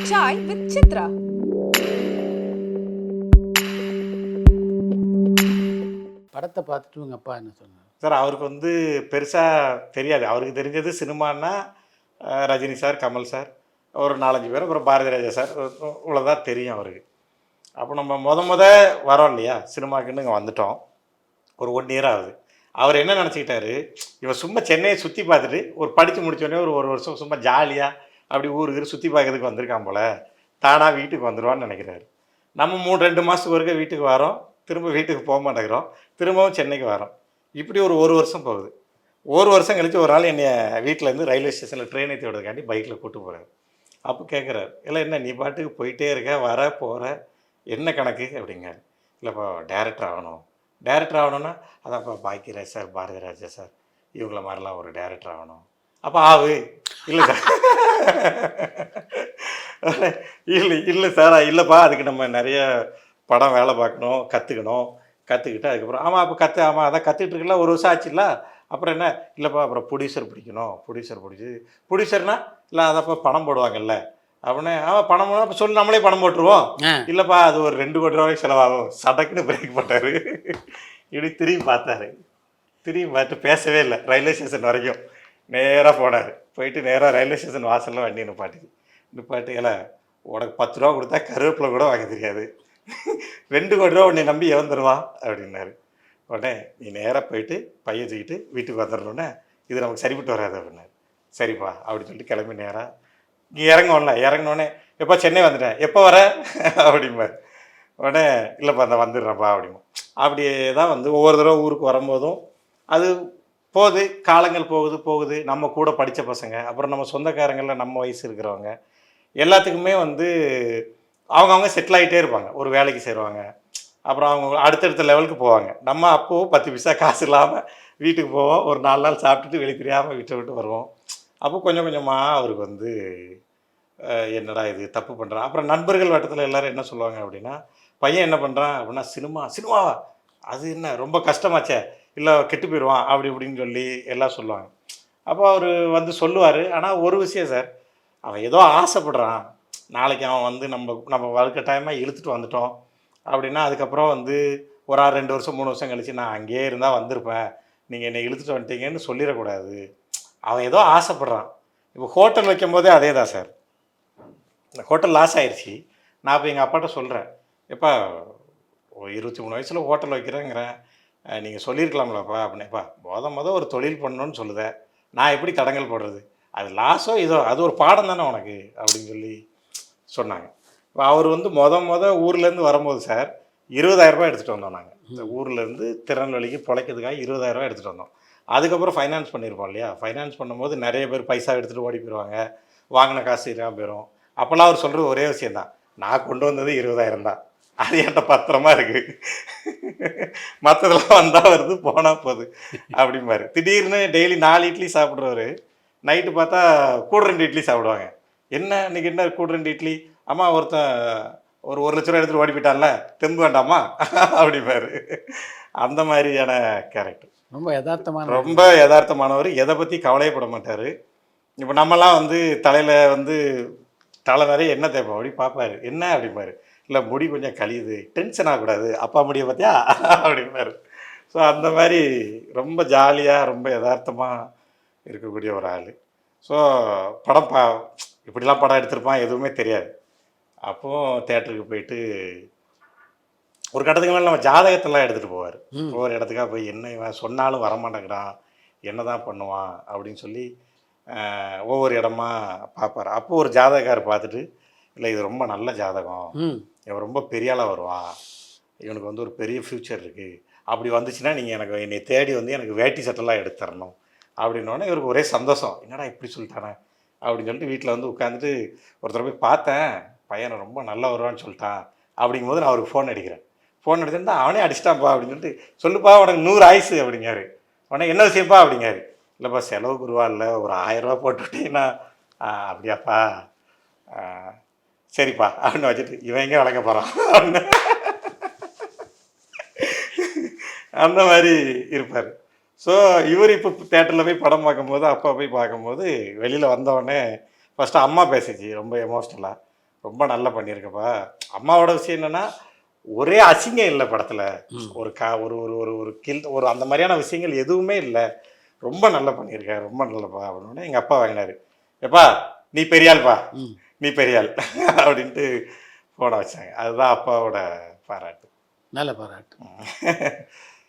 Chai with Chitra. படத்தை பார்த்துட்டு உங்கள் அப்பா என்ன சொன்னார்? சார் அவருக்கு வந்து பெருசாக தெரியாது. அவருக்கு தெரிஞ்சது சினிமான்னா ரஜினி சார், கமல் சார், ஒரு 4-5 பேர், அப்புறம் பாரதி ராஜா சார், இவ்வளோதான் தெரியும் அவருக்கு. அப்போ நம்ம வரோம் இல்லையா சினிமாக்குன்னு இங்கே வந்துட்டோம். ஒரு 1 இயர் ஆகுது. அவர் என்ன நினச்சிக்கிட்டாரு, இவன் சும்மா சென்னையை சுற்றி பார்த்துட்டு ஒரு படித்து முடித்தோடனே ஒரு வருஷம் சும்மா ஜாலியாக அப்படி ஊருக்கு சுற்றி பார்க்கறதுக்கு வந்திருக்கான் போல், தானாக வீட்டுக்கு வந்துடுவான்னு நினைக்கிறாரு. நம்ம 2 மாதத்துக்கு ஒருக்க வீட்டுக்கு வரோம், திரும்ப வீட்டுக்கு போக மாட்டேங்கிறோம், திரும்பவும் சென்னைக்கு வரோம். இப்படி ஒரு வருஷம் போகுது. ஒரு வருஷம் கழித்து ஒரு நாள் என்னை வீட்டிலேருந்து ரயில்வே ஸ்டேஷனில் ட்ரெயின் ஏற்றி விடுறதுக்காண்டி பைக்கில் கூப்பிட்டு போகிறாரு. அப்போ கேட்குறாரு, இல்லை என்ன நீ பாட்டுக்கு போயிட்டே இருக்க, வர போகிற, என்ன கணக்கு அப்படிங்காரு. இல்லைப்பா டேரக்டர் ஆகணும். டேரக்டர் ஆகணும்னா அதான்ப்பா பாக்கியராஜ் சார், பாரதி ராஜா சார், இவங்கள மாதிரிலாம் ஒரு டேரக்டர் ஆகணும். அப்போ ஆவு. இல்லை சார், இல்லை சார், இல்லைப்பா அதுக்கு நம்ம நிறைய படம் வேலை பார்க்கணும், கற்றுக்கிட்டு அதுக்கப்புறம் ஆமாம் அப்போ ஆமாம் அதான் கற்றுக்கிட்டு இருக்கல, ஒரு வருஷம் ஆச்சுல்ல, அப்புறம் என்ன, இல்லைப்பா அப்புறம் ப்ரொடியூசர் பிடிக்கணும், ப்ரொடியூசர்னா இல்லை அதப்போ பணம் போடுவாங்கல்ல அப்படின்னு. பணம் போனால் அப்போ சொல்லி நம்மளே பணம் போட்டுருவோம். இல்லைப்பா அது ஒரு 2 கோடி ரூபாய்க்கு செலவாகும். சடக்குன்னு பிரேக் போட்டார். இப்படி திரும்பி பார்த்து பேசவே இல்லை. ரயில்வே ஸ்டேஷன் வரைக்கும் நேராக போனார். போயிட்டு நேராக ரயில்வே ஸ்டேஷன் வாசலில் வண்டி நிப்பாட்டி இல்லை உனக்கு 10 ரூபா கொடுத்தா கருவேப்பிலை கூட வாங்க தெரியாது, 2 கோடி ரூபா உன்னை நம்பி இறந்துருவான் அப்படின்னாரு. உடனே நீ நேராக போயிட்டு பையன் தூக்கிட்டு வீட்டுக்கு வந்துடணுன்னே, இது நமக்கு சரிப்பட்டு வராது அப்படின்னாரு. சரிப்பா அப்படின்னு சொல்லிட்டு கிளம்பி நேராக இங்கே இறங்கினோடனே எப்போ சென்னை வந்துட்டேன், எப்போ வர அப்படிம்பார். உடனே இல்லைப்பா அந்த வந்துடுறேன்ப்பா அப்படிமா. அப்படியே தான் வந்து ஒவ்வொரு தடவை ஊருக்கு வரும்போதும் அது போகுது, காலங்கள் போகுது. நம்ம கூட படித்த பசங்க, அப்புறம் நம்ம சொந்தக்காரங்களில் நம்ம வயசு இருக்கிறவங்க எல்லாத்துக்குமே வந்து அவங்கவுங்க செட்டில் ஆகிட்டே இருப்பாங்க, ஒரு வேலைக்கு சேருவாங்க, அப்புறம் அவங்க அடுத்தடுத்த லெவலுக்கு போவாங்க. நம்ம அப்போது 10 பைசா காசு இல்லாமல் வீட்டுக்கு போவோம், ஒரு 4 நாள் சாப்பிட்டுட்டு வெளியே தெரியாமல் விட்டு வருவோம். அப்போ கொஞ்சம் கொஞ்சமாக அவருக்கு வந்து என்னடா இது தப்பு பண்ணுறான். அப்புறம் நண்பர்கள் வட்டத்தில் எல்லோரும் என்ன சொல்லுவாங்க அப்படின்னா, பையன் என்ன பண்ணுறான் அப்படின்னா, சினிமாவா அது என்ன ரொம்ப கஷ்டமாச்சே, இல்லை கெட்டு போயிடுவான் அப்படி இப்படின்னு சொல்லி எல்லாம் சொல்லுவாங்க. அப்போ அவர் வந்து சொல்லுவார். ஆனால் ஒரு விஷயம் சார், அவன் ஏதோ ஆசைப்படுறான், நாளைக்கு அவன் வந்து நம்ம வாழ்க்கை டைமாக இழுத்துட்டு வந்துட்டோம் அப்படின்னா அதுக்கப்புறம் வந்து ஒரு 2 வருஷம் 3 வருஷம் கழிச்சு நான் அங்கேயே இருந்தால் வந்திருப்பேன், நீங்கள் என்னை இழுத்துட்டு வந்துட்டீங்கன்னு சொல்லிடக்கூடாது. அவன் ஏதோ ஆசைப்படுறான். இப்போ ஹோட்டல் வைக்கும் போதே அதே தான் சார். இந்த ஹோட்டல் லாஸ் ஆயிடுச்சு. நான் இப்போ எங்கள் அப்பாட்ட சொல்கிறேன், எப்பா ஒரு 23 வயசில் ஹோட்டல் வைக்கிறேங்கிறேன், நீங்கள் சொல்லியிருக்கலாம்லப்பா அப்படின்னேப்பா. மொதல் ஒரு தொழில் பண்ணணுன்னு சொல்லுதேன், நான் எப்படி தடங்கல் போடுறது, அது லாஸோ இதோ அது ஒரு பாடம் தானே உனக்கு அப்படின்னு சொல்லி சொன்னாங்க. இப்போ அவர் வந்து ஊர்லேருந்து வரும்போது சார் 20,000 ரூபாய் எடுத்துகிட்டு வந்தோம். நாங்கள் இந்த ஊர்லேருந்து திருநெல்வேலிக்கு பிழைக்கிறதுக்காக 20,000 ரூபாய் எடுத்துகிட்டு வந்தோம். அதுக்கப்புறம் ஃபைனான்ஸ் பண்ணியிருப்போம் இல்லையா, ஃபைனான்ஸ் பண்ணும்போது நிறைய பேர் பைசா எடுத்துகிட்டு ஓடி போயிடுவாங்க, வாங்கின காசு இல்லாமல் போயிடும். அப்போல்லாம் அவர் சொல்கிறது ஒரே விஷயந்தான், நான் கொண்டு வந்தது 20,000 தான், அது என்கிட்ட பத்திரமா இருக்குது, மற்றதெல்லாம் வந்தால் வருது போனால் போகுது அப்படிம்பாரு. திடீர்னு டெய்லி 4 இட்லி சாப்பிட்றவர் நைட்டு பார்த்தா கூட 2 இட்லி சாப்பிடுவாங்க. என்ன இன்றைக்கி என்ன கூட 2 இட்லி, அம்மா ஒருத்தன் ஒரு 1 லட்ச ரூபா எடுத்துகிட்டு ஓடி போயிட்டான்ல, தெம்பு வேண்டாமா அப்படிம்பாரு. அந்த மாதிரியான கேரக்டர். ரொம்ப யதார்த்தமானவர், எதை பற்றி கவலையப்பட மாட்டார். இப்போ நம்மலாம் வந்து தலையில் வந்து தலை நிறைய என்ன தேய்ப்போம் அப்படி பார்ப்பாரு, என்ன அப்படிம்பாரு. இல்லை முடி கொஞ்சம் கழியுது, டென்ஷன் ஆகக்கூடாது, அப்பா முடிய பார்த்தியா அப்படிம்பாரு. ஸோ அந்த மாதிரி ரொம்ப ஜாலியாக ரொம்ப யதார்த்தமாக இருக்கக்கூடிய ஒரு ஆள். ஸோ படம் இப்படிலாம் படம் எடுத்திருப்பான் எதுவுமே தெரியாது. அப்போது தேட்டருக்கு போயிட்டு ஒரு கட்டத்துக்கு மேலே நம்ம ஜாதகத்தெல்லாம் எடுத்துகிட்டு போவார். ஒவ்வொரு இடத்துக்காக போய் என்ன இவன் சொன்னாலும் வரமாட்டேங்கிறான், என்ன தான் பண்ணுவான் அப்படின்னு சொல்லி ஒவ்வொரு இடமா பார்ப்பார். அப்போது ஒரு ஜாதகக்கார் பார்த்துட்டு, இல்லை இது ரொம்ப நல்ல ஜாதகம், இவன் ரொம்ப பெரிய ஆளாக வருவான், இவனுக்கு வந்து ஒரு பெரிய ஃப்யூச்சர் இருக்குது, அப்படி வந்துச்சுன்னா நீங்கள் என்னை தேடி வந்து எனக்கு வேட்டி சட்டெல்லாம் எடுத்து தரணும் அப்படின்னோடனே இவருக்கு ஒரே சந்தோஷம். என்னடா இப்படி சொல்லிட்டானே அப்படின்னு சொல்லிட்டு வீட்டில் வந்து உட்காந்துட்டு ஒருத்தர் போய் பார்த்தேன், பையனை ரொம்ப நல்லா வருவான்னு சொல்லிட்டான் அப்படிங்கும்போது நான் அவருக்கு ஃபோன் அடிக்கிறேன். ஃபோன் அடிச்சுருந்தா அவனே அடிச்சிட்டான்ப்பா அப்படின்னு சொல்லிட்டு, சொல்லுப்பா உனக்கு 100 ஆயுசு அப்படிங்காரு. உடனே என்ன விஷயப்பா அப்படிங்காரு. இல்லைப்பா செலவுக்கு ரூபா இல்லை, ஒரு 1000 ரூபா போட்டுவிட்டீங்கன்னா. அப்படியாப்பா, சரிப்பா அப்படின்னு வச்சுட்டு இவன் எங்கே வளர்க்க போகிறான் அப்படின்னு அந்த மாதிரி இருப்பார். ஸோ இவர் இப்போ தேட்டரில் போய் படம் பார்க்கும்போது, அப்பா போய் பார்க்கும்போது வெளியில் வந்தோடனே ஃபஸ்ட்டு அம்மா பேசிச்சு ரொம்ப எமோஷ்னலாக. ரொம்ப நல்லா பண்ணியிருக்கப்பா. அம்மாவோட விஷயம் என்னென்னா ஒரே அசிங்கம் இல்லை படத்தில். ஒரு ஒரு ஒரு ஒரு ஒரு ஒரு அந்த மாதிரியான விஷயங்கள் எதுவுமே இல்லை. ரொம்ப நல்லா பண்ணியிருக்க, ரொம்ப நல்லப்பா அப்படின்னு எங்கள் அப்பா வாங்கினார். எப்பா நீ பெரியாள்ப்பா, நீ பெரியாள் அப்படின்ட்டு போட வச்சாங்க. அதுதான் அப்பாவோட பாராட்டு. நல்ல பாராட்டு.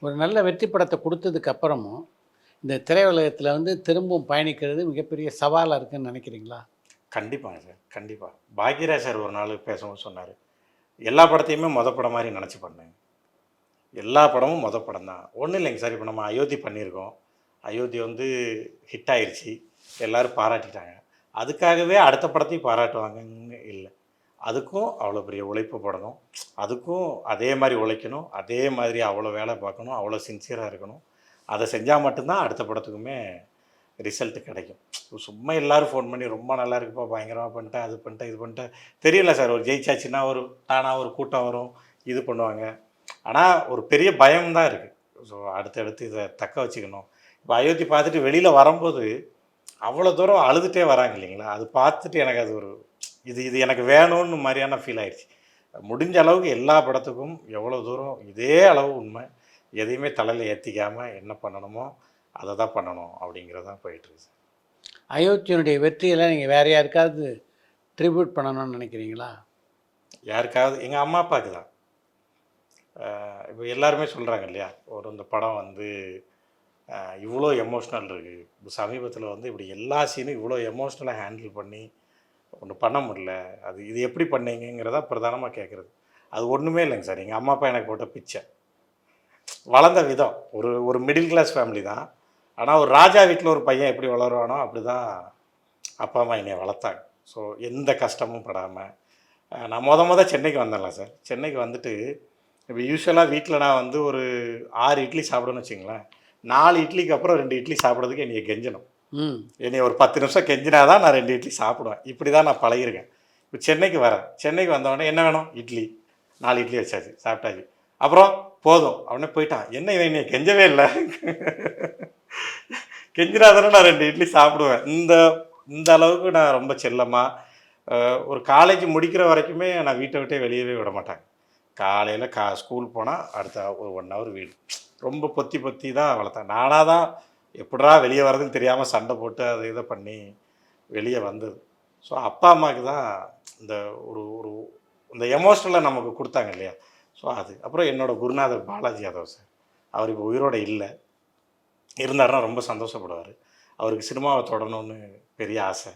ஒரு நல்ல வெற்றி படத்தை கொடுத்ததுக்கு அப்புறமும் இந்த திரையுலகத்தில் வந்து திரும்பவும் பயணிக்கிறது மிகப்பெரிய சவாலாக இருக்குன்னு நினைக்கிறீங்களா? கண்டிப்பாங்க சார், கண்டிப்பாக. பாக்யராஜ் சார் ஒரு நாள் பேசும்போது சொன்னார், எல்லா படத்தையுமே படம் மாதிரி நினச்சி பண்ணேன். எல்லா படமும் படம் தான். ஒன்றும் இல்லைங்க சார். இப்போ நம்ம அயோத்தி பண்ணியிருக்கோம். அயோத்தி வந்து ஹிட் ஆயிடுச்சு, எல்லோரும் பாராட்டிட்டாங்க. அதுக்காகவே அடுத்த படத்தையும் பாராட்டுவாங்கன்னு இல்லை. அதுக்கும் அவ்வளோ பெரிய உழைப்பு போடணும், அதுக்கும் அதே மாதிரி உழைக்கணும், அதே மாதிரி அவ்வளோ வேலை பார்க்கணும், அவ்வளோ சின்சியராக இருக்கணும். அதை செஞ்சால் மட்டும்தான் அடுத்த படத்துக்குமே ரிசல்ட்டு கிடைக்கும். சும்மா எல்லோரும் ஃபோன் பண்ணி ரொம்ப நல்லா இருக்குப்பா, பயங்கரமாக பண்ணிட்டேன், அது பண்ணிட்டேன், இது பண்ணிட்டேன். தெரியல சார், ஒரு ஜெயிச்சாச்சுன்னா ஒரு தானாக ஒரு கூட்டம் வரும், இது பண்ணுவாங்க. ஆனால் ஒரு பெரிய பயம்தான் இருக்குது. ஸோ அடுத்தடுத்து இதை தக்க வச்சுக்கணும். இப்போ அயோத்தி பார்த்துட்டு வெளியில் வரும்போது அவ்வளோ தூரம் அழுதுகிட்டே வராங்க இல்லைங்களா? அது பார்த்துட்டு எனக்கு அது ஒரு இது இது எனக்கு வேணும்னு மாதிரியான ஃபீல் ஆயிடுச்சு. முடிஞ்ச அளவுக்கு எல்லா படத்துக்கும் எவ்வளோ தூரம் இதே அளவு உண்மை, எதையுமே தலையில் ஏற்றிக்காமல் என்ன பண்ணணுமோ அதை தான் பண்ணணும் அப்படிங்கிறதான் போயிட்டுருக்கு சார். அயோத்தியனுடைய வெற்றியெல்லாம் நீங்கள் வேறு யாருக்காவது ட்ரிபியூட் பண்ணணும்னு நினைக்கிறீங்களா? யாருக்காவது எங்கள் அம்மா அப்பாவுக்கு தான். இப்போ எல்லாருமே சொல்கிறாங்க இல்லையா, ஒரு இந்த படம் வந்து இவ்வளோ எமோஷ்னல் இருக்குது. இப்போ சமீபத்தில் வந்து இப்படி எல்லா சீனும் இவ்வளோ எமோஷ்னலாக ஹேண்டில் பண்ணி ஒன்று பண்ண முடியல, அது இது எப்படி பண்ணீங்கிறதா பிரதானமாக கேட்குறது. அது ஒன்றுமே இல்லைங்க சார். எங்கள் அம்மா அப்பா எனக்கு போட்ட பிச்சை, வளர்ந்த விதம் ஒரு ஒரு மிடில் கிளாஸ் ஃபேமிலி தான். ஆனால் ஒரு ராஜா வீட்டில் ஒரு பையன் எப்படி வளருவானோ அப்படி தான் அப்பா அம்மா என்னை வளர்த்தாங்க. ஸோ எந்த கஷ்டமும் படாமல் நான் சென்னைக்கு வந்தேன்ல சார். சென்னைக்கு வந்துட்டு இப்போ யூஸ்வலாக வீட்டில் நான் வந்து ஒரு 6 இட்லி சாப்பிடுன்னு வச்சுங்களேன், 4 இட்லிக்கு அப்புறம் 2 இட்லி சாப்பிட்றதுக்கு என்னைய கெஞ்சணும். என்னை ஒரு 10 நிமிஷம் கெஞ்சினா தான் நான் 2 இட்லி சாப்பிடுவேன். இப்படி தான் நான் பழகிருக்கேன். இப்போ சென்னைக்கு வரேன். சென்னைக்கு வந்தவொடனே என்ன வேணும்? இட்லி. 4 இட்லி வச்சாச்சு, சாப்பிட்டாச்சு. அப்புறம் போதும் அவனே போயிட்டான். என்ன இவன் என்னை கெஞ்சவே இல்லை, கெஞ்சினா தானே நான் 2 இட்லி சாப்பிடுவேன். இந்த இந்த அளவுக்கு நான் ரொம்ப செல்லமாக ஒரு காலேஜ் முடிக்கிற வரைக்குமே நான் வீட்டை விட்டே வெளியவே விட மாட்டேன். காலையில் ஸ்கூல் போனால் அடுத்த ஒரு 1 ஹவர் வீடு. ரொம்ப பொத்தி பொத்தி தான் வளர்த்தேன். நானாக தான் எப்படா வெளியே வர்றதுன்னு தெரியாமல் சண்டை போட்டு அதை இதை பண்ணி வெளியே வந்தது. ஸோ அப்பா அம்மாவுக்கு தான் இந்த ஒரு ஒரு இந்த எமோஷ்னலாக நமக்கு கொடுத்தாங்க இல்லையா. ஸோ அது அப்புறம் என்னோடய குருநாதர் பாலாஜி யாதவ் சார், அவர் இப்போ உயிரோடு இல்லை. இருந்தாருன்னா ரொம்ப சந்தோஷப்படுவார். அவருக்கு சினிமாவை தொடரணும்னு பெரிய ஆசை.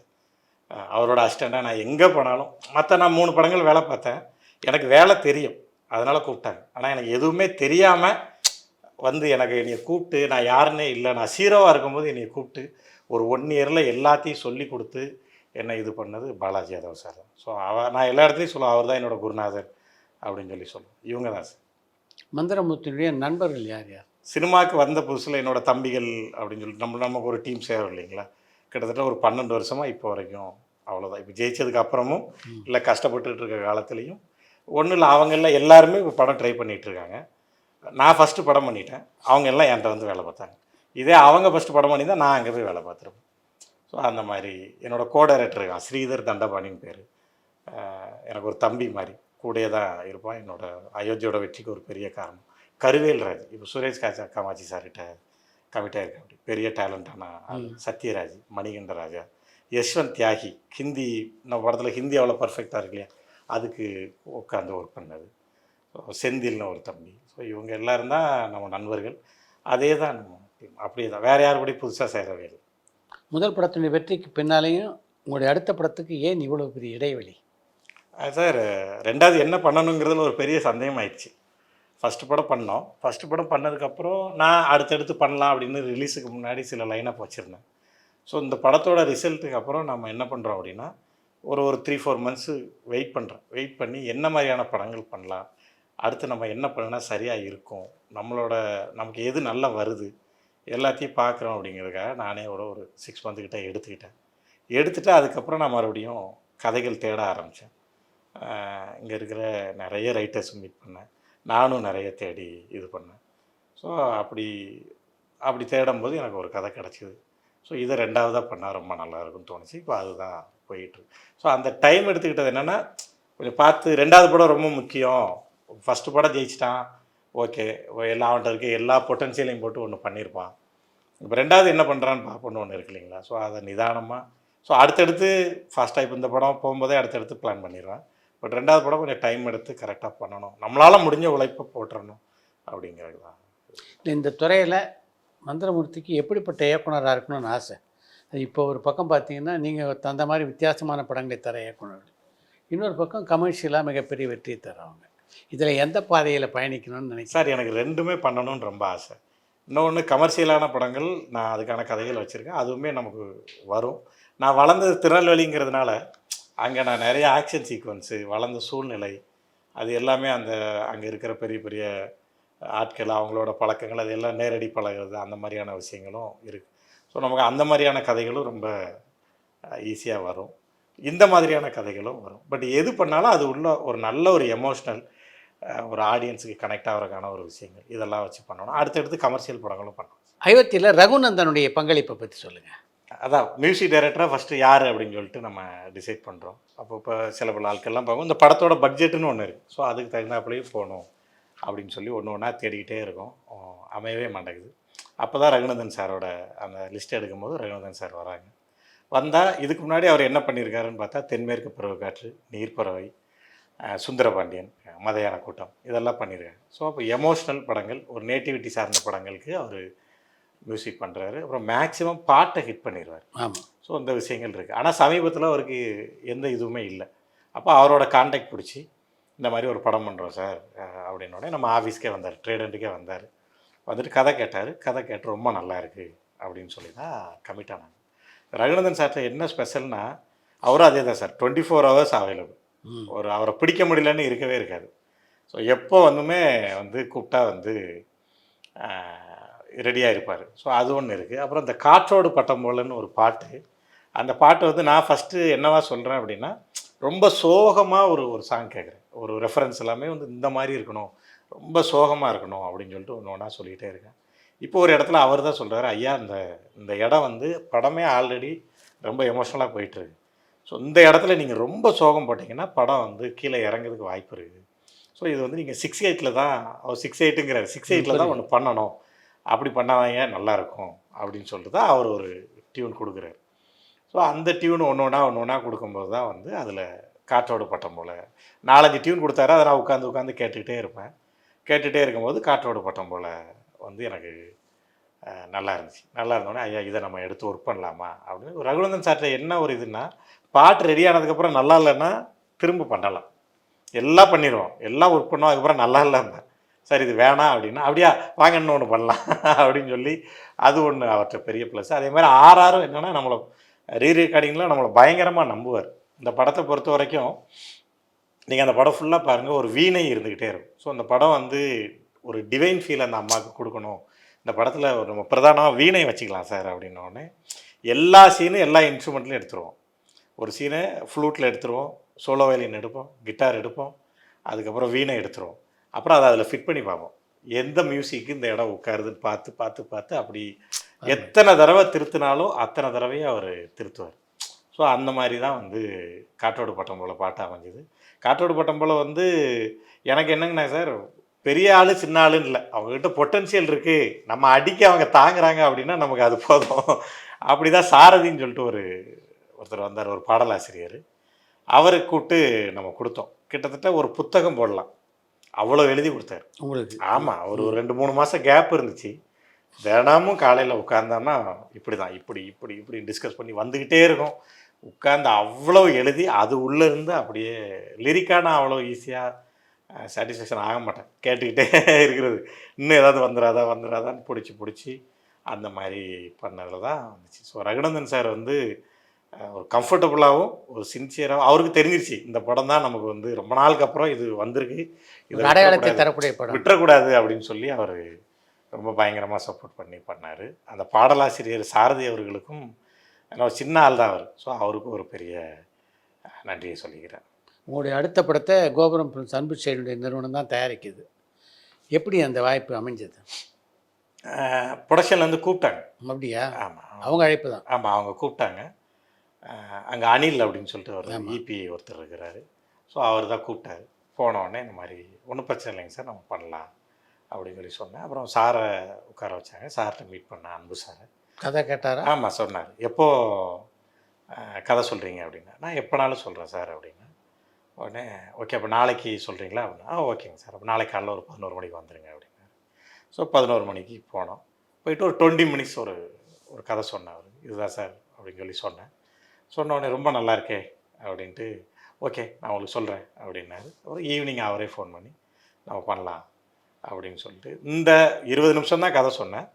அவரோட அசிஸ்டண்ட்டாக நான் எங்கே போனாலும், நான் 3 படங்கள் வேலை பார்த்தேன். எனக்கு வேலை தெரியும், அதனால் கூப்பிட்டாங்க. ஆனால் எனக்கு எதுவுமே தெரியாமல் வந்து எனக்கு என்னை கூப்பிட்டு, நான் யாருன்னே இல்லை, நான் ஹீரோவாக இருக்கும்போது என்னை கூப்பிட்டு ஒரு 1 இயரில் எல்லாத்தையும் சொல்லி கொடுத்து என்னை இது பண்ணது பாலாஜி யாதவ் சார் தான். ஸோ நான் எல்லா இடத்துலையும் சொல்லுவேன், அவர் தான் என்னோடய குருநாதர் அப்படின்னு சொல்லுவேன். இவங்க தான் சார். மந்திரமூர்த்தியுடைய நண்பர்கள் யார் யார்? சினிமாவுக்கு வந்த புதுசில் என்னோடய தம்பிகள் அப்படின்னு சொல்லிட்டு நமக்கு ஒரு டீம் சேரும் இல்லைங்களா. கிட்டத்தட்ட ஒரு 12 வருஷமாக இப்போ வரைக்கும் அவ்வளோதான். இப்போ ஜெயிச்சதுக்கு அப்புறமும் இல்லை கஷ்டப்பட்டுட்டு இருக்க காலத்துலேயும் ஒன்றும் இல்லை, அவங்கள எல்லாருமே இப்போ படம் ட்ரை பண்ணிகிட்ருக்காங்க. நான் ஃபஸ்ட்டு படம் பண்ணிட்டேன், அவங்க எல்லாம் என்கிட்ட வந்து வேலை பார்த்தாங்க. இதே அவங்க ஃபஸ்ட்டு படம் பண்ணியிருந்தால் நான் அங்கே போய் வேலை பார்த்துருப்பேன். ஸோ அந்த மாதிரி என்னோடய கோ டைரக்டர் இருக்கான், ஸ்ரீதர் தண்டபாணின்னு பேர். எனக்கு ஒரு தம்பி மாதிரி கூடயே தான் இருப்பான். என்னோடய அயோத்தியோட வெற்றிக்கு ஒரு பெரிய காரணம் கருவேல் ராஜ். இப்போ சுரேஷ் காமாட்சி சார்கிட்ட கமிட்டாக இருக்க அப்படி பெரிய டேலண்டான சத்யராஜ், மணிகண்ட ராஜா, யஷ்வந்த் தியாகி, ஹிந்தி நம்ம படத்தில் ஹிந்தி அவ்வளோ பர்ஃபெக்டாக இருக்கு இல்லையா, அதுக்கு உட்காந்து ஒர்க் பண்ணது. செந்தில்னு ஒரு தம்பி. ஸோ இவங்க எல்லோரும் தான் நம்ம நண்பர்கள். அதே தான் நம்ம அப்படியே தான், வேறு யார் கூட புதுசாக சேரவே இல்லை. முதல் படத்தினுடைய வெற்றிக்கு பின்னாலேயும் உங்களுடைய அடுத்த படத்துக்கு ஏன் இவ்வளோ பெரிய இடைவெளி? சார், 2வது என்ன பண்ணணுங்கிறதுல ஒரு பெரிய சந்தேகம் ஆயிடுச்சு. ஃபஸ்ட்டு படம் பண்ணோம். ஃபஸ்ட்டு படம் பண்ணதுக்கப்புறம் நான் அடுத்தடுத்து பண்ணலாம் அப்படின்னு ரிலீஸுக்கு முன்னாடி சில லைனப் வச்சுருந்தேன். ஸோ இந்த படத்தோட ரிசல்ட்டுக்கு அப்புறம் நம்ம என்ன பண்ணுறோம் அப்படின்னா, ஒரு 3-4 மந்த்ஸு வெயிட் பண்ணுறேன். வெயிட் பண்ணி என்ன மாதிரியான படங்கள் பண்ணலாம், அடுத்து நம்ம என்ன பண்ணினா சரியாக இருக்கும், நமக்கு எது நல்லா வருது எல்லாத்தையும் பார்க்குறோம் அப்படிங்கிறதுக்காக நானே ஒரு 6 மந்த்துக்கிட்ட எடுத்துகிட்டு அதுக்கப்புறம் நான் மறுபடியும் கதைகள் தேட ஆரம்பித்தேன். இங்கே இருக்கிற நிறைய ரைட்டர்ஸ் மீட் பண்ணேன், நானும் நிறைய தேடி இது பண்ணேன். ஸோ அப்படி தேடும்போது எனக்கு ஒரு கதை கிடச்சிது. ஸோ இதை ரெண்டாவதாக பண்ணால் ரொம்ப நல்லா இருக்கும்னு தோணுச்சு. இப்போ அதுதான் போயிட்டுருக்கு. ஸோ அந்த டைம் எடுத்துக்கிட்டது என்னென்னா, கொஞ்சம் பார்த்து 2வது படம் ரொம்ப முக்கியம். ஃபஸ்ட்டு படம் ஜெயிச்சிட்டான், ஓகே, எல்லாம் அவன்கிட்ட இருக்க எல்லா பொட்டன்ஷியலையும் போட்டு ஒன்று பண்ணியிருப்பான். இப்போ 2வது என்ன பண்ணுறான்னு பார்ப்போன்னு ஒன்று இருக்கு இல்லைங்களா? ஸோ அதை நிதானமாக, ஸோ அடுத்தடுத்து ஃபாஸ்ட்டாக இப்போ இந்த படம் போகும்போதே அடுத்தடுத்து பிளான் பண்ணிடுவேன். பட் 2வது படம் கொஞ்சம் டைம் எடுத்து கரெக்டாக பண்ணணும், நம்மளால் முடிஞ்ச உழைப்பை போட்டுறணும் அப்படிங்கிறது தான். இந்த துறையில் மந்திரமூர்த்திக்கு எப்படிப்பட்ட இயக்குனராக இருக்கணும்னு ஆசை? அது இப்போ ஒரு பக்கம் பார்த்தீங்கன்னா நீங்கள் அந்த மாதிரி வித்தியாசமான படங்களை தர இயக்குனர், இன்னொரு பக்கம் கமர்ஷியலாக மிகப்பெரிய வெற்றி தரவங்க. இதில் எந்த பாதையில் பயணிக்கணும்னு நினைக்கிறேன்? சார், எனக்கு 2மே பண்ணணும்னு ரொம்ப ஆசை. இன்னொன்று கமர்ஷியலான படங்கள், நான் அதுக்கான கதைகள் வச்சுருக்கேன், அதுவுமே நமக்கு வரும். நான் வளர்ந்தது திருநெல்வேலிங்கிறதுனால அங்கே நான் நிறைய ஆக்ஷன் சீக்வன்ஸு, வளர்ந்த சூழ்நிலை, அது எல்லாமே அங்கே இருக்கிற பெரிய பெரிய ஆட்கள், அவங்களோட பழக்கங்கள், அது எல்லாம் நேரடி பழகிறது, அந்த மாதிரியான விஷயங்களும் இருக்குது. ஸோ நமக்கு அந்த மாதிரியான கதைகளும் ரொம்ப ஈஸியாக வரும், இந்த மாதிரியான கதைகளும் வரும். பட் எது பண்ணாலும் அது உள்ள ஒரு நல்ல ஒரு எமோஷ்னல், ஒரு ஆடியன்ஸுக்கு கனெக்ட் ஆகிறதுக்கான ஒரு விஷயங்கள், இதெல்லாம் வச்சு பண்ணணும். அடுத்தடுத்து கமர்ஷியல் படங்களும் பண்ணணும். அயோத்தியில் ரகுநந்தனுடைய பங்களிப்பை பற்றி சொல்லுங்கள். அதான் மியூசிக் டைரக்டராக ஃபஸ்ட்டு யார் அப்படின்னு சொல்லிட்டு நம்ம டிசைட் பண்ணுறோம். அப்போ இப்போ சில பல ஆட்கள்லாம் பார்க்கும், இந்த படத்தோட பட்ஜெட்டுன்னு ஒன்று இருக்குது. ஸோ அதுக்கு தகுந்தாப்புலேயே போகணும் அப்படின்னு சொல்லி ஒன்று ஒன்றா தேடிக்கிட்டே இருக்கோம். அமையவே மாட்டேங்குது. அப்போ தான் ரகுநந்தன் சாரோட அந்த லிஸ்ட் எடுக்கும்போது ரகுநந்தன் சார் வராங்க. வந்தால் இதுக்கு முன்னாடி அவர் என்ன பண்ணியிருக்காருன்னு பார்த்தா, தென்மேற்கு பருவக்காற்று, நீர்ப்பறவை, சுந்தரபாண்டியன், மதையான கூட்டம், இதெல்லாம் பண்ணியிருக்காங்க. ஸோ அப்போ எமோஷ்னல் படங்கள், ஒரு நேட்டிவிட்டி சார்ந்த படங்களுக்கு அவர் மியூசிக் பண்ணுறாரு. அப்புறம் மேக்ஸிமம் பாட்டை ஹிட் பண்ணிடுவார். ஆமாம். ஸோ இந்த விஷயங்கள் இருக்குது. ஆனால் சமீபத்தில் அவருக்கு எந்த இதுவுமே இல்லை. அப்போ அவரோட கான்டாக்ட் பிடிச்சி, இந்த மாதிரி ஒரு படம் பண்ணுறோம் சார் அப்படின்னோடனே நம்ம ஆஃபீஸ்க்கே வந்தார், ட்ரேடண்ட்டுக்கே வந்தார். வந்துட்டு கதை கேட்டார். கதை கேட்டு ரொம்ப நல்லா இருக்குது அப்படின்னு சொல்லி தான் கமிட் ஆனாங்க. ரகுநந்தன் சார்கிட்ட என்ன ஸ்பெஷல்னா, அவரும் அதே தான் சார், 24 hours அவைலபிள். ஒரு அவரை பிடிக்க முடியலன்னு இருக்கவே இருக்காது. ஸோ எப்போ வந்துமே கூப்பிட்டா ரெடியாக இருப்பார். ஸோ அது ஒன்று இருக்குது. அப்புறம் இந்த காற்றோடு பட்டம் போலன்னு ஒரு பாட்டு, அந்த பாட்டு நான் ஃபஸ்ட்டு என்னவா சொல்கிறேன் அப்படின்னா, ரொம்ப சோகமாக ஒரு சாங் கேட்குறேன். ஒரு ரெஃபரன்ஸ் எல்லாமே இந்த மாதிரி இருக்கணும், ரொம்ப சோகமாக இருக்கணும் அப்படின்னு சொல்லிட்டு ஒன்று ஒன்றா சொல்லிகிட்டே இருக்கேன். இப்போ ஒரு இடத்துல அவர் தான் சொல்கிறாரு, ஐயா இந்த இடம் படமே ஆல்ரெடி ரொம்ப எமோஷ்னலாக போயிட்டுருக்கு. ஸோ இந்த இடத்துல நீங்கள் ரொம்ப சோகம் போட்டிங்கன்னா படம் கீழே இறங்குறதுக்கு வாய்ப்பு இருக்குது. ஸோ இது நீங்கள் 6/8 தான், அவர் 6/8ங்கிறார், 6/8 தான் ஒன்று பண்ணணும், அப்படி பண்ணாதீங்க நல்லாயிருக்கும் அப்படின்னு சொல்லிட்டு தான் அவர் ஒரு டியூன் கொடுக்குறாரு. ஸோ அந்த டியூன் ஒன்று ஒன்றா கொடுக்கும்போது தான் அதில் காற்றோடு பட்டம் போல் 4-5 டியூன் கொடுத்தாரு. அதை நான் உட்காந்து கேட்டுக்கிட்டே இருப்பேன். கேட்டுகிட்டே இருக்கும்போது காற்றோடு பட்டம் போல் எனக்கு நல்லா இருந்துச்சு. நல்லா இருந்தோடனே, ஐயா இதை நம்ம எடுத்து ஒர்க் பண்ணலாமா அப்படின்னு. ரகுநந்தன் சார்கிட்ட என்ன ஒரு இதுன்னா, பாட்டு ரெடி ஆனதுக்கப்புறம் நல்லா இல்லைன்னா திரும்ப பண்ணலாம், எல்லாம் பண்ணிடுவோம், எல்லாம் ஒர்க் பண்ணுவோம், அதுக்கப்புறம் நல்லா இல்லைன்னா சார் இது வேணாம் அப்படின்னா, அப்படியா வாங்க இன்னும் ஒன்று பண்ணலாம் அப்படின்னு சொல்லி அது ஒன்று அவர்கிட்ட பெரிய ப்ளஸ். அதே மாதிரி ஆர்ஆரும் என்னென்னா, நம்மளை ரீரெக்கார்டிங்கில் நம்மளை பயங்கரமாக நம்புவார். இந்த படத்தை பொறுத்த வரைக்கும் நீங்கள் அந்த படம் ஃபுல்லாக பாருங்கள், ஒரு வீணை இருந்துக்கிட்டே இருக்கும். ஸோ அந்த படம் ஒரு டிவைன் ஃபீல் அந்த அம்மாவுக்கு கொடுக்கணும், இந்த படத்தில் நம்ம பிரதானமாக வீணை வச்சுக்கலாம் சார் அப்படின்னோடனே எல்லா சீனும் எல்லா இன்ஸ்ட்ருமெண்ட்லையும் எடுத்துருவோம். ஒரு சீனை ஃப்ளூட்டில் எடுத்துருவோம், சோலோ வயலின் எடுப்போம், கிட்டார் எடுப்போம், அதுக்கப்புறம் வீணை எடுத்துருவோம். அப்புறம் அதை அதில் ஃபிட் பண்ணி பார்ப்போம், எந்த மியூசிக்கு இந்த இடம் உட்காருதுன்னு பார்த்து பார்த்து பார்த்து அப்படி எத்தனை தடவை திருத்தினாலும் அத்தனை தடவையும் அவர் திருத்துவார். ஸோ அந்த மாதிரி தான் காற்றோடு பட்டம் போல் பாட்டு அமைஞ்சுது. காற்றோடு பட்டம் போல் எனக்கு என்னங்கண்ணா சார், பெரிய ஆள் சின்ன ஆளுன்னு இல்லை, அவங்கக்கிட்ட பொட்டன்ஷியல் இருக்குது, நம்ம அடிக்க அவங்க தாங்குறாங்க அப்படின்னா நமக்கு அது போதும். அப்படி தான் சாரதின்னு சொல்லிட்டு ஒருத்தர் வந்தார், ஒரு பாடலாசிரியர். அவரை கூப்பிட்டு நம்ம கொடுத்தோம். கிட்டத்தட்ட ஒரு புத்தகம் போடலாம், அவ்வளோ எழுதி கொடுத்தாரு உங்களுக்கு. ஆமாம், ஒரு 2-3 மாதம் கேப் இருந்துச்சு. தினமும் காலையில் உட்காந்தோன்னா இப்படி தான், இப்படி டிஸ்கஸ் பண்ணி வந்துக்கிட்டே இருக்கும். உட்காந்து அவ்வளோ எழுதி அது உள்ளே இருந்து அப்படியே லிரிக்கான அவ்வளோ ஈஸியாக சாட்டிஸ்ஃபேக்ஷன் ஆக மாட்டேன், கேட்டுக்கிட்டே இருக்கிறது. இன்னும் ஏதாவது வந்துடாதான்னு பிடிச்சி அந்த மாதிரி பண்ணதில் தான் வந்துச்சு. ஸோ ரகுநந்தன் சார் ஒரு கம்ஃபர்டபுளாகவும் ஒரு சின்சியராகவும், அவருக்கு தெரிஞ்சிருச்சு இந்த படம் தான் நமக்கு ரொம்ப நாளுக்கு அப்புறம் இது வந்திருக்கு, இது அடையாளத்தை தரக்கூடிய படம், விட்டுறக்கூடாது அப்படின்னு சொல்லி அவர் ரொம்ப பயங்கரமாக சப்போர்ட் பண்ணார். அந்த பாடலாசிரியர் சாரதி அவர்களுக்கும், ஏன்னா சின்ன ஆள் தான் அவர், ஸோ அவருக்கும் ஒரு பெரிய நன்றியை சொல்லிக்கிறேன். உங்களுடைய அடுத்த படத்தை கோபுரம் அன்பு செய்யுடைய நிறுவனம் தான் தயாரிக்குது. எப்படி அந்த வாய்ப்பு அமைஞ்சது? ப்ரொடக்ஷன்லேருந்து கூப்பிட்டாங்க. அப்படியா? ஆமாம் அவங்க அழைப்பு தான். ஆமாம், அவங்க கூப்பிட்டாங்க. அங்கே அனில் அப்படின்னு சொல்லிட்டு ஒரு ஆமா. இபி ஒருத்தர் இருக்கிறாரு. ஸோ அவர் தான் கூப்பிட்டாரு. போன உடனே இந்த மாதிரி ஒன்றும் பிரச்சனை இல்லைங்க சார், நம்ம பண்ணலாம் அப்படின்னு சொல்லி சொன்னேன். அப்புறம் சாரை உட்கார வச்சாங்க. சார்கிட்ட மீட் பண்ணேன், அன்பு சாரை. கதை கேட்டாரா? ஆமாம் சொன்னார். எப்போ கதை சொல்கிறீங்க அப்படின்னா, நான் எப்போனாலும் சொல்கிறேன் சார் அப்படின்னா. உடனே ஓகே அப்போ நாளைக்கு சொல்கிறீங்களா அப்படின்னா, ஓகேங்க சார், அப்போ நாளைக்கு காலைல ஒரு 11 மணிக்கு வந்துடுங்க அப்படின்னாரு. ஸோ 11 மணிக்கு போனோம். போயிட்டு ஒரு 20 மினிட்ஸ் ஒரு ஒரு கதை சொன்னேன் அவர். இதுதான் சார் அப்படின்னு சொல்லி சொன்னேன். சொன்ன உடனே ரொம்ப நல்லா இருக்கே அப்படின்ட்டு, ஓகே நான் உங்களுக்கு சொல்கிறேன் அப்படின்னாரு. அப்புறம் ஈவினிங் அவரே ஃபோன் பண்ணி நம்ம பண்ணலாம் அப்படின்னு சொல்லிட்டு, இந்த 20 நிமிஷம் தான் கதை சொன்னேன்.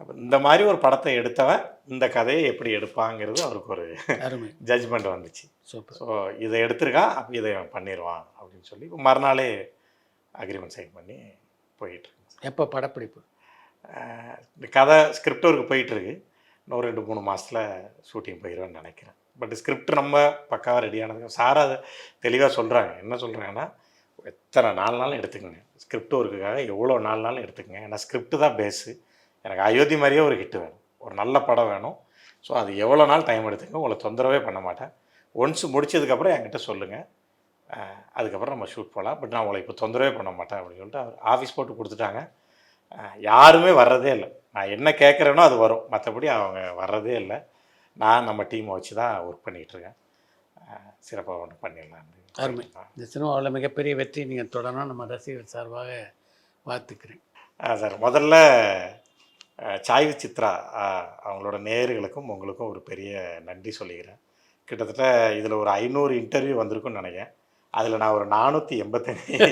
அப்போ இந்த மாதிரி ஒரு படத்தை எடுத்தவன் இந்த கதையை எப்படி எடுப்பாங்கிறது அவருக்கு ஒரு அருமை. ஜட்ஜ்மெண்ட் வந்துச்சு. சூப்பர். ஸோ இதை எடுத்திருக்கான், அப்போ இதை அவன் பண்ணிடுவான் அப்படின்னு சொல்லி இப்போ மறுநாளே அக்ரிமெண்ட் சைன் பண்ணி போயிட்டுருக்கு. எப்போ படப்பிடிப்பு? இந்த கதை ஸ்கிரிப்ட் ஒர்க்கு போயிட்டுருக்கு. இன்னும் 2-3 மாதத்தில் ஷூட்டிங் போயிடுவேன்னு நினைக்கிறேன். பட் ஸ்கிரிப்ட் நம்ம பக்காவாக ரெடியானதுக்கு சார் அதை தெளிவாக சொல்கிறாங்க. என்ன சொல்கிறாங்கன்னா, எத்தனை நாள்னாலும் எடுத்துக்கங்க, ஸ்கிரிப்ட் ஒர்க்குக்காக எவ்வளோ நாள்னாலும் எடுத்துக்கங்க. ஏன்னா ஸ்கிரிப்ட் தான் பேஸு. எனக்கு அயோத்தி மாதிரியே ஒரு ஹிட் வேணும், ஒரு நல்ல படம் வேணும். ஸோ அது எவ்வளோ நாள் டைம் எடுத்துங்க, உங்களை தொந்தரவே பண்ண மாட்டேன். ஒன்ஸ் முடிச்சதுக்கப்புறம் என்கிட்ட சொல்லுங்கள், அதுக்கப்புறம் நம்ம ஷூட் போகலாம். பட் நான் உங்களை இப்போ தொந்தரவே பண்ண மாட்டேன் அப்படின்னு சொல்லிட்டு அவர் ஆஃபீஸ் போட்டு கொடுத்துட்டாங்க. யாருமே வர்றதே இல்லை. நான் என்ன கேட்குறேனோ அது வரும், மற்றபடி அவங்க வர்றதே இல்லை. நான் நம்ம டீமை வச்சு தான் ஒர்க் பண்ணிகிட்ருக்கேன். சிறப்பாக ஒன்று பண்ணிடலான்னு. அருமை. இந்த சினிமாவில் மிகப்பெரிய வெற்றி நீங்கள் தொடரணும் நம்ம ரசிகர் சார்பாக வாழ்த்துக்கிறேன். சார் முதல்ல சாய்வு சித்ரா அவங்களோட நேயர்களுக்கும் உங்களுக்கும் ஒரு பெரிய நன்றி சொல்லிக்கிறேன். கிட்டத்தட்ட இதில் ஒரு 500 இன்டர்வியூ வந்திருக்குன்னு நினைக்கிறேன். அதில் நான் ஒரு 485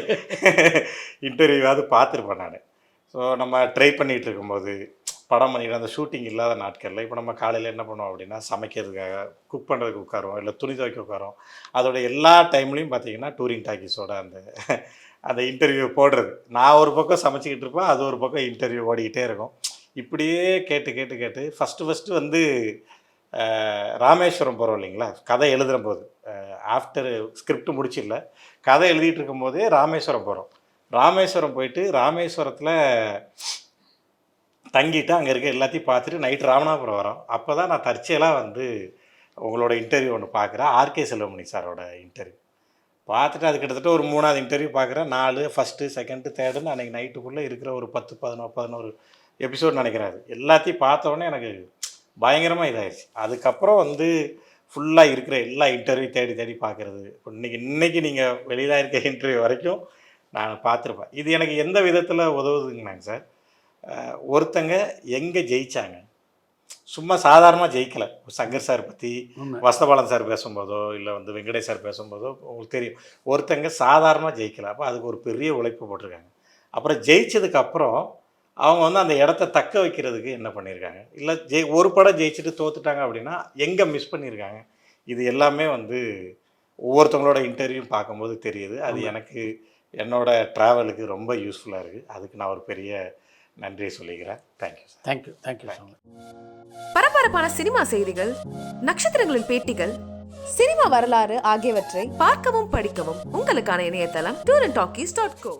இன்டர்வியூவாவது பார்த்துருப்பேன் நான். ஸோ நம்ம ட்ரை பண்ணிகிட்டு இருக்கும்போது, படம் பண்ணிட்டு அந்த ஷூட்டிங் இல்லாத நாட்களில் இப்போ நம்ம காலையில் என்ன பண்ணுவோம் அப்படின்னா, சமைக்கிறதுக்காக குக் பண்ணுறதுக்கு உட்காருவோம், இல்லை துணி துவைக்க உட்காரோம். அதோட எல்லா டைம்லேயும் பார்த்தீங்கன்னா டூரிங் டாக்கீஸோட அந்த இன்டர்வியூ போடுறது. நான் ஒரு பக்கம் சமைச்சிக்கிட்டு இருப்பேன், அது ஒரு பக்கம் இன்டர்வியூ ஓடிக்கிட்டே இருக்கும். இப்படியே கேட்டு கேட்டு கேட்டு ஃபஸ்ட்டு வந்து ராமேஸ்வரம் போகிறோம் இல்லைங்களா, கதை எழுதுகிற போது. ஆஃப்டர் ஸ்கிரிப்ட் முடிச்சிடல, கதை எழுதிட்டு இருக்கும்போதே ராமேஸ்வரம் போகிறோம். ராமேஸ்வரம் போயிட்டு ராமேஸ்வரத்தில் தங்கிட்டு அங்கே இருக்க எல்லாத்தையும் பார்த்துட்டு நைட்டு ராமநாதபுரம் வரோம். அப்போ தான் நான் தற்செயலாக வந்து உங்களோட இன்டர்வியூ ஒன்று பார்க்குறேன், ஆர்கே செல்வமணி சாரோட இன்டர்வியூ பார்த்துட்டு. அது கிட்டத்தட்ட ஒரு 3வது இன்டர்வியூ பார்க்குறேன். 4 ஃபஸ்ட்டு செகண்டு தேர்டுன்னு அன்றைக்கி நைட்டுக்குள்ளே இருக்கிற ஒரு 10-11 எபிசோட் நினைக்கிறாரு. எல்லாத்தையும் பார்த்தோன்னே எனக்கு பயங்கரமாக இதாகிடுச்சு. அதுக்கப்புறம் வந்து ஃபுல்லாக இருக்கிற எல்லா இன்டர்வியூ தேடி தேடி பார்க்குறது. இப்போ இன்றைக்கி நீங்கள் வெளியில் இருக்க இன்டர்வியூ வரைக்கும் நான் பார்த்துருப்பேன். இது எனக்கு எந்த விதத்தில் உதவுதுங்கன்னாங்க சார், ஒருத்தங்க எங்கே ஜெயித்தாங்க, சும்மா சாதாரணமாக ஜெயிக்கலை. சங்கர் சார் பற்றி வசதபாலன் சார் பேசும்போதோ இல்லை வந்து வெங்கடேஷ் சார் பேசும்போதோ உங்களுக்கு தெரியும், ஒருத்தங்க சாதாரணமாக ஜெயிக்கலை. அப்போ அதுக்கு ஒரு பெரிய உழைப்பு போட்டிருக்காங்க. அப்புறம் ஜெயிச்சதுக்கப்புறம் அவங்க வந்து அந்த இடத்த தக்க வைக்கிறதுக்கு என்ன பண்ணியிருக்காங்க, இல்லை ஒரு படம் ஜெயிச்சுட்டு தோத்துட்டாங்க அப்படின்னா எங்கே மிஸ் பண்ணியிருக்காங்க, இது எல்லாமே வந்து ஒவ்வொருத்தவங்களோட இன்டர்வியூ பார்க்கும்போது தெரியுது. அது எனக்கு என்னோட ட்ராவலுக்கு ரொம்ப யூஸ்ஃபுல்லாக இருக்குது. அதுக்கு நான் ஒரு பெரிய நன்றியை சொல்லிக்கிறேன். Thank you sir. Thank you so much. பரபரப்பான சினிமா செய்திகள், நட்சத்திரங்களின் பேட்டிகள், சினிமா வரலாறு ஆகியவற்றை பார்க்கவும் படிக்கவும் உங்களுக்கான இணையதளம் tourantalkies.co.